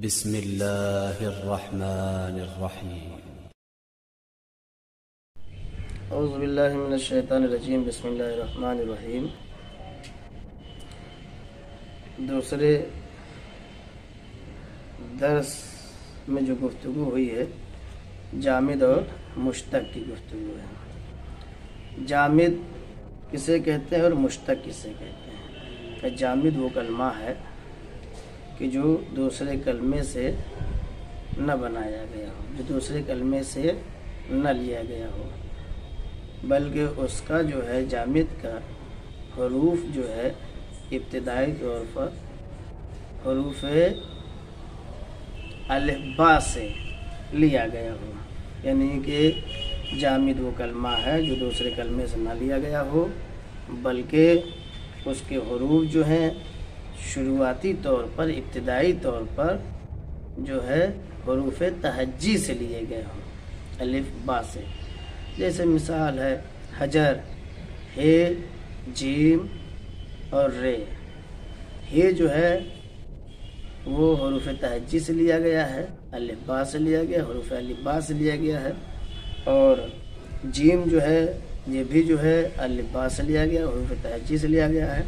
بسم اللہ الرحمن الرحیم۔ اعوذ باللہ من الشیطان الرجیم، بسم اللہ الرحمن الرحیم۔ دوسرے درس میں جو گفتگو ہوئی ہے جامد اور مشتق کی گفتگو ہے۔ جامد کسے کہتے ہیں اور مشتق کسے کہتے ہیں؟ کہ جامد وہ کلمہ ہے کہ جو دوسرے کلمے سے نہ بنایا گیا ہو، جو دوسرے کلمے سے نہ لیا گیا ہو، بلکہ اس کا جو ہے جامد کا حروف جو ہے ابتدائی طور پر حروف الف با سے لیا گیا ہو، یعنی کہ جامد وہ کلمہ ہے جو دوسرے کلمے سے نہ لیا گیا ہو، بلکہ اس کے حروف جو ہیں شروعاتی طور پر ابتدائی طور پر جو ہے حروف تہجی سے لیے گئے ہوں، الف با سے۔ جیسے مثال ہے حجر، ہے، جیم اور رے۔ ہے جو ہے وہ حروف تہجی سے لیا گیا ہے، الف با سے لیا گیا، حروف الف با سے لیا گیا ہے، اور جیم جو ہے یہ بھی جو ہے الف با سے لیا گیا، حروف تہجی سے لیا گیا ہے،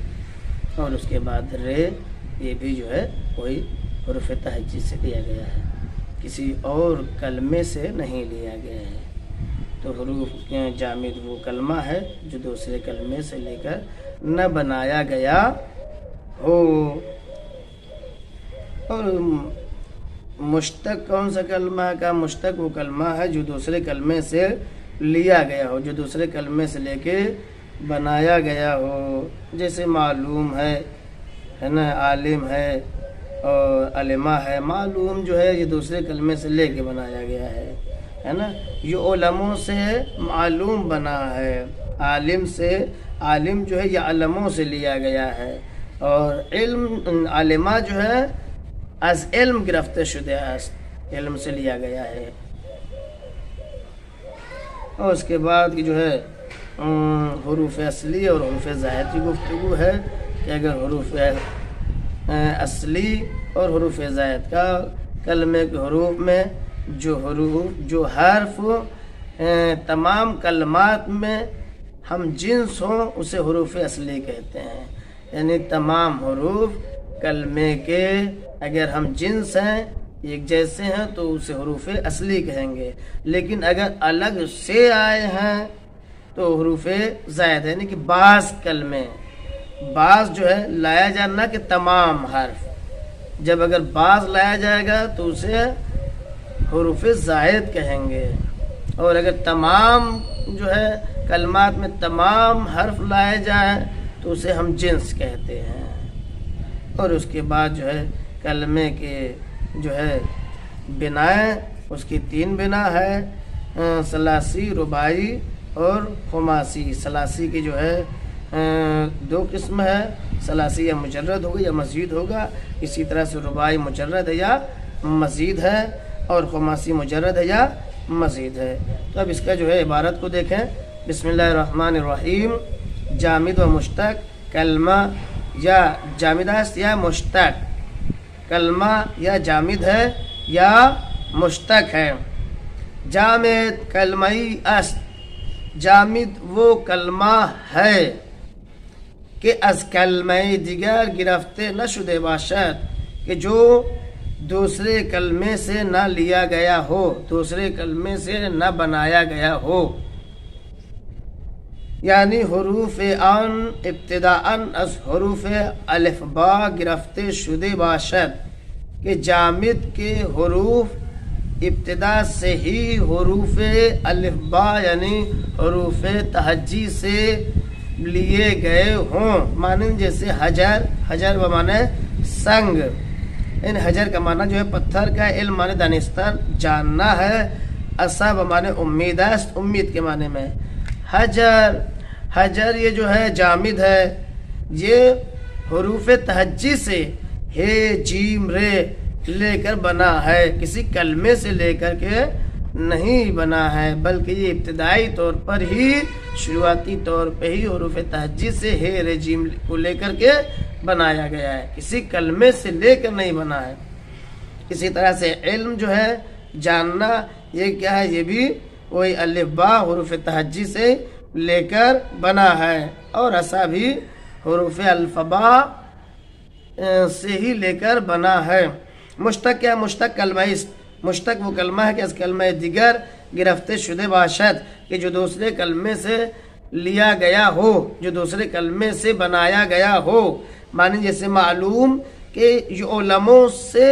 اور اس کے بعد رے یہ بھی جو ہے وہی حروف تہجی سے لیا گیا ہے، کسی اور کلمے سے نہیں لیا گیا ہے۔ تو حروف جامد وہ کلمہ ہے جو دوسرے کلمے سے لے کر نہ بنایا گیا ہو۔ اور مشتق کون سا کلمہ کا؟ مشتق وہ کلمہ ہے جو دوسرے کلمے سے لیا گیا ہو، جو دوسرے کلمے سے لے کے بنایا گیا ہو۔ جیسے معلوم ہے نا، عالم ہے اور علمہ ہے۔ معلوم جو ہے یہ دوسرے کلمے سے لے کے بنایا گیا ہے نا، یہ علموں سے معلوم بنا ہے، عالم سے، عالم جو ہے یہ علموں سے لیا گیا ہے، اور علم، علمہ جو ہے از علم گرفته شده است، علم سے لیا گیا ہے۔ اور اس کے بعد جو ہے حروف اصلی اور حروف زائد کی گفتگو ہے کہ اگر حروف اصلی اور حروف زائد کا کلمے کے حروف میں جو حرف تمام کلمات میں ہم جنس ہوں اسے حروف اصلی کہتے ہیں، یعنی تمام حروف کلمے کے اگر ہم جنس ہیں، ایک جیسے ہیں، تو اسے حروف اصلی کہیں گے، لیکن اگر الگ سے آئے ہیں تو حروف زائد ہے، یعنی کہ بعض کلمے، بعض جو ہے لایا جانا کہ تمام حرف، جب اگر بعض لایا جائے گا تو اسے حروف زائد کہیں گے، اور اگر تمام جو ہے کلمات میں تمام حرف لائے جائیں تو اسے ہم جنس کہتے ہیں۔ اور اس کے بعد جو ہے کلمے کے جو ہے بنائیں، اس کی تین بنا ہے، ثلاثی، رباعی اور خماسی۔ ثلاثی کی جو ہے دو قسم ہے، ثلاثی یا مجرد ہوگا یا مزید ہوگا، اسی طرح سے رباعی مجرد ہے یا مزید ہے، اور خماسی مجرد ہے یا مزید ہے۔ تو اب اس کا جو ہے عبارت کو دیکھیں۔ بسم اللہ الرحمن الرحیم۔ جامد و مشتق کلمہ یا جامد است یا مشتق، کلمہ یا جامد ہے یا مشتق ہے۔ جامد کلمہی است، جامد وہ کلمہ ہے کہ از کلمہ دیگر گرفته نشده باشد، کہ جو دوسرے کلمے سے نہ لیا گیا ہو، دوسرے کلمے سے نہ بنایا گیا ہو، یعنی حروف آن ابتداءً از حروف الف با گرفته شده باشد، کہ جامد کے حروف ابتدا سے ہی حروف الف با یعنی حروف تہجی سے لیے گئے ہوں۔ معنی جیسے حجر، حجر بمعنی سنگ، ان حجر کا معنی جو ہے پتھر کا، علم معنی دانستن، جاننا ہے، عصا بمعنی امید است، امید کے معنی میں۔ حجر، حجر یہ جو ہے جامد ہے، یہ حروف تہجی سے ہے، جیم، رے لے کر بنا ہے، کسی کلمے سے لے کر کے نہیں بنا ہے، بلکہ یہ ابتدائی طور پر ہی، شروعاتی طور پہ ہی حروف تہجی سے ہے، رے، جیم کو لے کر کے بنایا گیا ہے، کسی کلمے سے لے کر نہیں بنا ہے۔ اسی طرح سے علم جو ہے جاننا، یہ کیا ہے؟ یہ بھی وہی الف با حروف تہجی سے لے کر بنا ہے، اور عصا بھی حروف الفبا سے ہی لے کر بنا ہے۔ مشتق کیا؟ مشتق کلمہ است، مشتق وہ کلمہ ہے کہ از کلمہ دیگر گرفتے شدہ باشد، کہ جو دوسرے کلمے سے لیا گیا ہو، جو دوسرے کلمے سے بنایا گیا ہو، معنی جیسے معلوم کہ یہ علموں سے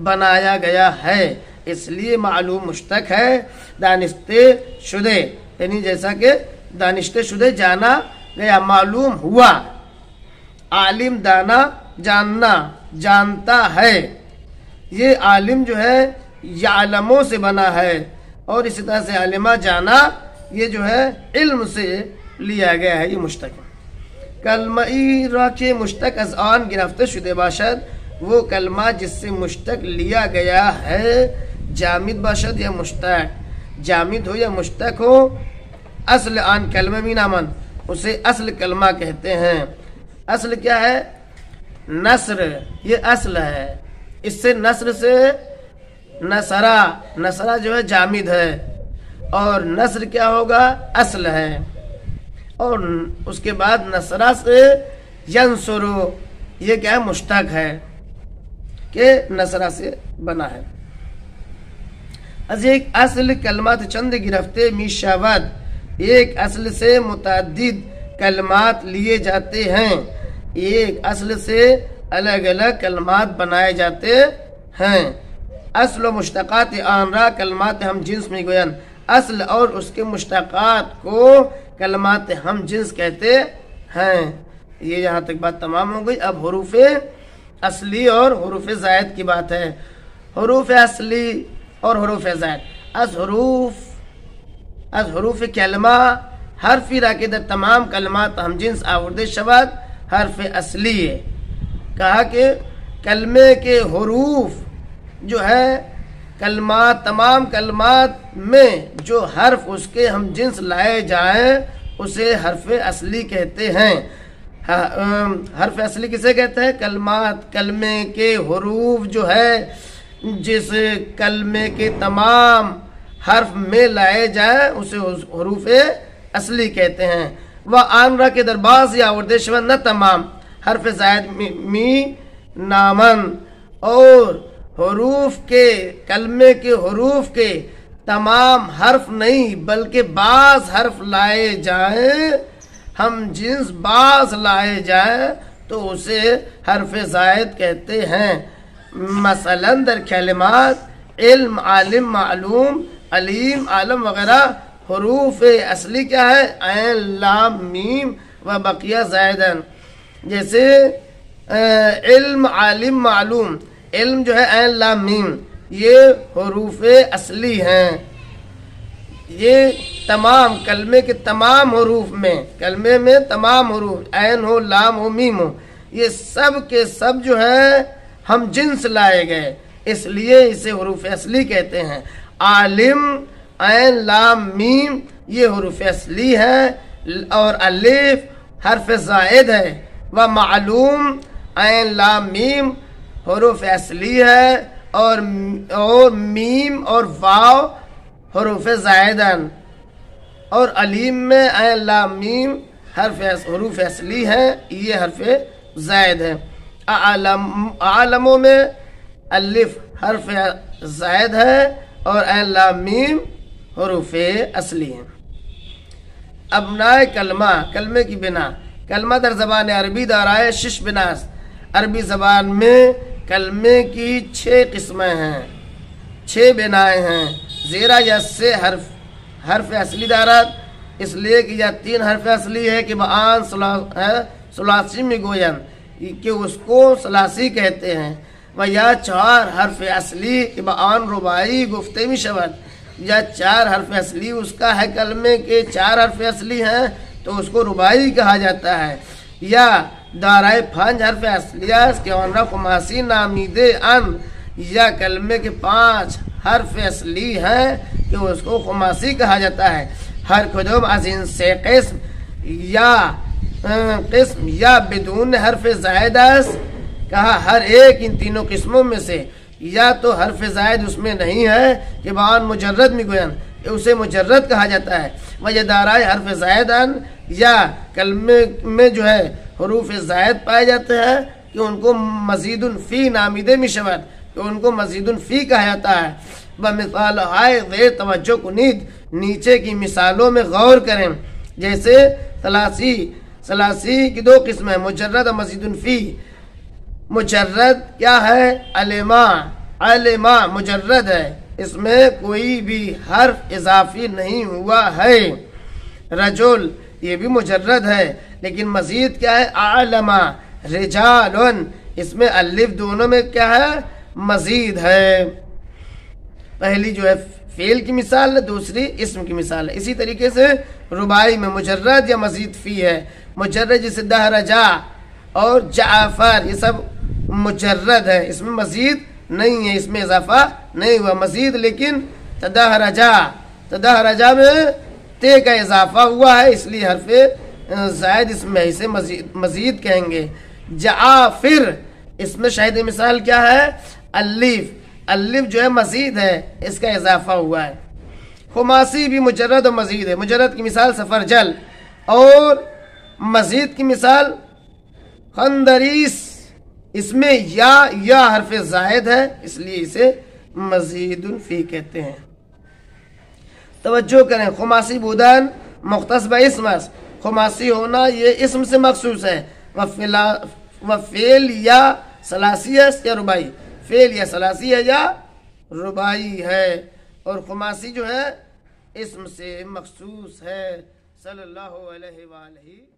بنایا گیا ہے، اس لیے معلوم مشتق ہے۔ دانستے شدہ یعنی جیسا کہ دانشتے شدہ جانا گیا، معلوم ہوا۔ عالم دانا جاننا، جانتا ہے، یہ عالم جو ہے یعلموں سے بنا ہے، اور اسی طرح سے علمہ جانا، یہ جو ہے علم سے لیا گیا ہے، یہ مشتق ہے۔ کلمہ را کے مشتق از آن گرفته شده باشد، وہ کلمہ جس سے مشتق لیا گیا ہے، جامد باشد یا مشتق، جامد ہو یا مشتق ہو، اصل آن کلمہ بھی نامن، اسے اصل کلمہ کہتے ہیں۔ اصل کیا ہے؟ نصر، یہ اصل ہے، اس سے نصر سے نصرہ، نصرہ جو ہے جامد ہے، اور نصر کیا ہوگا؟ اصل ہے، اور اس کے بعد نصرہ سے ینصرو، یہ کیا ہے؟ مشتق ہے کہ نصرہ سے بنا ہے۔ از ایک اصل کلمات چند گرفتے می شود، ایک اصل سے متعدد کلمات لیے جاتے ہیں، ایک اصل سے الگ الگ کلمات بنائے جاتے ہیں۔ اصل و مشتقات آن را کلمات ہم جنس میں گوین، اصل اور اس کے مشتقات کو کلمات ہم جنس کہتے ہیں۔ یہ یہاں تک بات تمام ہو گئی۔ اب حروف اصلی اور حروف زائد کی بات ہے۔ حروف اصلی اور حروف زائد، از حروف کلمہ حرفی را کے در تمام کلمات ہم جنس آورده شود حرف اصلی ہے۔ کہا کہ کلمے کے حروف جو ہے کلمات، تمام کلمات میں جو حرف اس کے ہم جنس لائے جائیں اسے حرف اصلی کہتے ہیں۔ حرف اصلی کسے کہتے ہیں؟ کلمات، کلمے کے حروف جو ہے جس کلمے کے تمام حرف میں لائے جائیں اسے حروف اصلی کہتے ہیں۔ وہ آن را کے درباز یا وردشون نہ تمام حرف زائد می نامن، اور حروف کے کلمے کے حروف کے تمام حرف نہیں بلکہ بعض حرف لائے جائیں، ہم جنس بعض لائے جائیں تو اسے حرف زائد کہتے ہیں۔ مثلا در کلمات علم، عالم، معلوم، علیم، عالم وغیرہ حروف اصلی کیا ہے؟ عین، لام، میم و بقیہ زائدن۔ جیسے علم، عالم، معلوم، علم جو ہے عین، لام، میم، یہ حروف اصلی ہیں۔ یہ تمام کلمے کے تمام حروف میں، کلمے میں تمام حروف عین ہو، لام ہو، میم ہو، یہ سب کے سب جو ہے ہم جنس لائے گئے، اس لیے اسے حروف اصلی کہتے ہیں۔ عالم عین، لام، میم یہ حروف اصلی ہے، اور الف حرف زائد ہے، و معلوم عین، لام، میم حروف اصلی ہے، اور میم اور واو حروف زائدن، اور علیم میں عین، لام، میم حروف اصلی ہے، یہ حرف زائد ہے۔ عالموں میں الف حرف زائد ہے اور عین، لام، میم حروف اصلی ہیں۔ ابنائے کلمہ، کلمے کی بنا، کلمہ در زبان عربی دارائے 6 بناس، عربی زبان میں کلمے کی 6 قسمیں ہیں، 6 بنائیں ہیں۔ زیرا یا سے حرف اصلی دارت، اس لیے کہ یا 3 حرف اصلی ہے کہ بآن ثلاثی میں گوین، کہ اس کو ثلاثی کہتے ہیں، و یا 4 حرف اصلی کہ بآن رباعی گفتے می شود، یا 4 حرف اصلی اس کا ہے، کلمے کے 4 حرف اصلی ہیں تو اس کو رباعی کہا جاتا ہے۔ یا دارائے 5 حرف اصلی است کہ آن را خماسی نامیده ان، یا کلمے کے 5 حرف اصلی ہیں کہ اس کو خماسی کہا جاتا ہے۔ ہر کدوم از ان سے قسم یا بدون حرف زائد است، کہا ہر ایک ان تینوں قسموں میں سے یا تو حرف زائد اس میں نہیں ہے کہ بان مجرد میں گوین اسے مجرد کہا جاتا ہے، وجہ دارائے حرف زائدان یا کلمے میں جو ہے حروف زائد پائے جاتے ہیں کہ ان کو مزید فی نامیدے میں شود، کہ ان کو مزید فی کہا جاتا ہے۔ بمثال آئے غیر توجہ کنید، نیچے کی مثالوں میں غور کریں، جیسے ثلاثی کی دو قسمیں مجرد اور مزید فی۔ مجرد کیا ہے؟ علما مجرد ہے، اس میں کوئی بھی حرف اضافی نہیں ہوا ہے۔ رجل یہ بھی مجرد ہے، لیکن مزید کیا ہے؟ علما رجال، اس میں الف دونوں میں کیا ہے؟ مزید ہے۔ پہلی جو ہے فعل کی مثال ہے، دوسری اسم کی مثال ہے۔ اسی طریقے سے رباعی میں مجرد یا مزید فی ہے۔ مجرد جیسے دہرجا اور جعفر، یہ سب مجرد ہے، اس میں مزید نہیں ہے، اس میں اضافہ نہیں ہوا، مزید لیکن تدہرجا میں تے کا اضافہ ہوا ہے، اس لیے حرف زائد اس میں اسے مزید کہیں گے۔ جعافر اس میں شاہد مثال کیا ہے؟ الف جو ہے مزید ہے، اس کا اضافہ ہوا ہے۔ خماسی بھی مجرد و مزید ہے۔ مجرد کی مثال سفرجل، اور مزید کی مثال خندریس، اس میں یا حرف زائد ہے، اس لیے اسے مزید فی کہتے ہیں۔ توجہ کریں، خماسی بودن مختص باسم، خماسی ہونا یہ اسم سے مخصوص ہے، وفعل یا ثلاثی ہے یا رباعی، فعل یا ثلاثی ہے یا رباعی ہے، اور خماسی جو ہے اسم سے مخصوص ہے۔ صلی اللہ علیہ وآلہ